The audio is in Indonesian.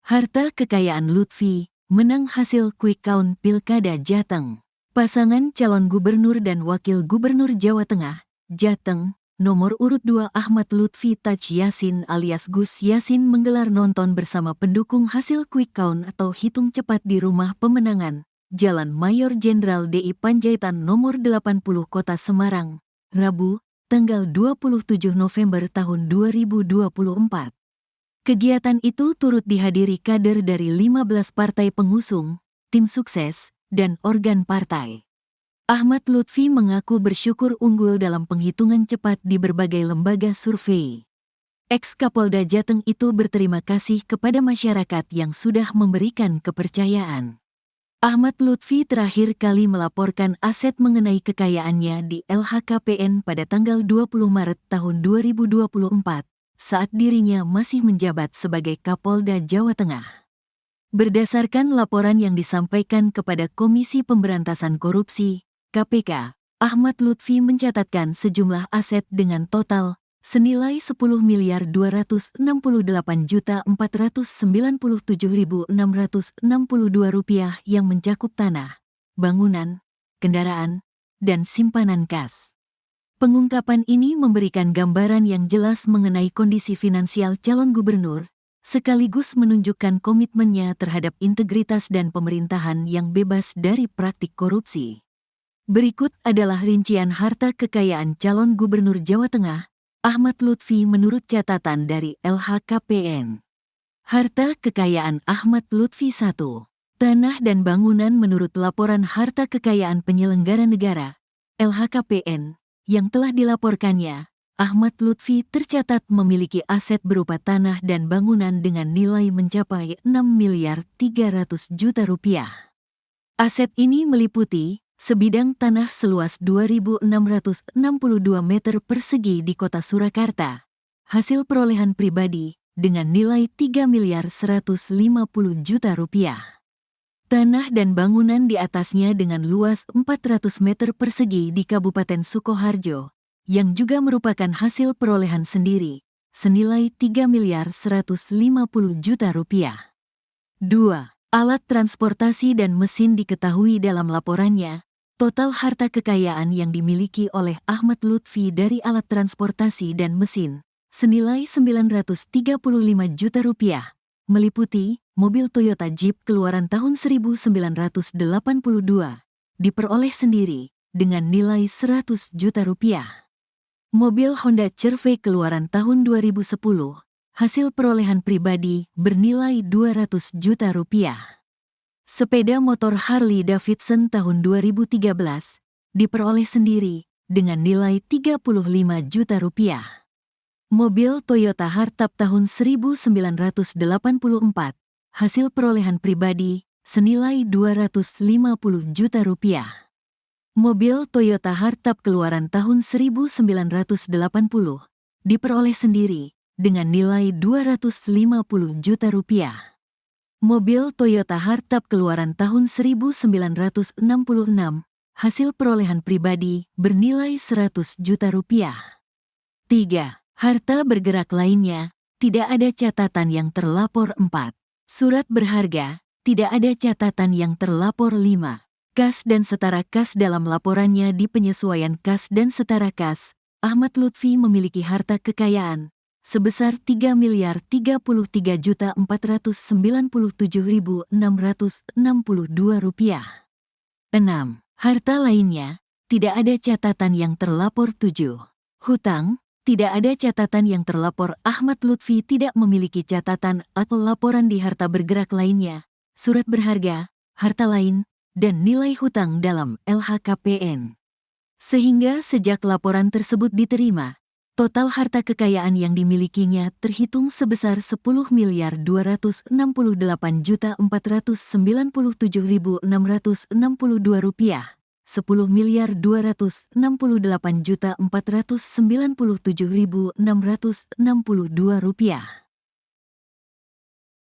Harta kekayaan Lutfi, menang hasil quick count Pilkada Jateng. Pasangan calon gubernur dan wakil gubernur Jawa Tengah, Jateng, nomor urut 2 Ahmad Lutfi Taj Yassin alias Gus Yassin menggelar nonton bersama pendukung hasil quick count atau hitung cepat di rumah pemenangan, Jalan Mayor Jenderal DI Panjaitan nomor 80 Kota Semarang, Rabu, tanggal 27 November tahun 2024. Kegiatan itu turut dihadiri kader dari 15 partai pengusung, tim sukses, dan organ partai. Ahmad Lutfi mengaku bersyukur unggul dalam penghitungan cepat di berbagai lembaga survei. Ex-Kapolda Jateng itu berterima kasih kepada masyarakat yang sudah memberikan kepercayaan. Ahmad Lutfi terakhir kali melaporkan aset mengenai kekayaannya di LHKPN pada tanggal 20 Maret tahun 2024. Saat dirinya masih menjabat sebagai Kapolda Jawa Tengah. Berdasarkan laporan yang disampaikan kepada Komisi Pemberantasan Korupsi, KPK, Ahmad Lutfi mencatatkan sejumlah aset dengan total senilai Rp10.497.662 yang mencakup tanah, bangunan, kendaraan, dan simpanan kas. Pengungkapan ini memberikan gambaran yang jelas mengenai kondisi finansial calon gubernur, sekaligus menunjukkan komitmennya terhadap integritas dan pemerintahan yang bebas dari praktik korupsi. Berikut adalah rincian harta kekayaan calon gubernur Jawa Tengah, Ahmad Lutfi menurut catatan dari LHKPN. Harta kekayaan Ahmad Lutfi 1. Tanah dan bangunan menurut laporan harta kekayaan penyelenggara negara, LHKPN, yang telah dilaporkannya, Ahmad Lutfi tercatat memiliki aset berupa tanah dan bangunan dengan nilai mencapai Rp6.300.000.000. Aset ini meliputi sebidang tanah seluas 2.662 meter persegi di kota Surakarta, hasil perolehan pribadi dengan nilai Rp3.150.000.000. Tanah dan bangunan di atasnya dengan luas 400 meter persegi di Kabupaten Sukoharjo, yang juga merupakan hasil perolehan sendiri, senilai Rp3.150.000.000. 2. Alat transportasi dan mesin diketahui dalam laporannya, total harta kekayaan yang dimiliki oleh Ahmad Lutfi dari alat transportasi dan mesin, senilai Rp935.000.000, meliputi mobil Toyota Jeep keluaran tahun 1982, diperoleh sendiri dengan nilai Rp100.000.000. Mobil Honda CR-V keluaran tahun 2010, hasil perolehan pribadi bernilai Rp200.000.000. Sepeda motor Harley Davidson tahun 2013, diperoleh sendiri dengan nilai Rp35.000.000. Mobil Toyota Hartap tahun 1984, hasil perolehan pribadi, senilai Rp250.000.000. Mobil Toyota Hartap keluaran tahun 1980, diperoleh sendiri, dengan nilai Rp250.000.000. Mobil Toyota Hartap keluaran tahun 1966, hasil perolehan pribadi, bernilai Rp100.000.000. 3. Harta bergerak lainnya, tidak ada catatan yang terlapor 4. Surat berharga, tidak ada catatan yang terlapor 5. Kas dan setara kas dalam laporannya di penyesuaian kas dan setara kas, Ahmad Lutfi memiliki harta kekayaan sebesar Rp3.393.497.662. 6. Harta lainnya, tidak ada catatan yang terlapor 7. Hutang, tidak ada catatan yang terlapor. Ahmad Lutfi tidak memiliki catatan atau laporan di harta bergerak lainnya, surat berharga, harta lain, dan nilai hutang dalam LHKPN. Sehingga sejak laporan tersebut diterima, total harta kekayaan yang dimilikinya terhitung sebesar Rp10.268.497.662, Rp10.268.497.662.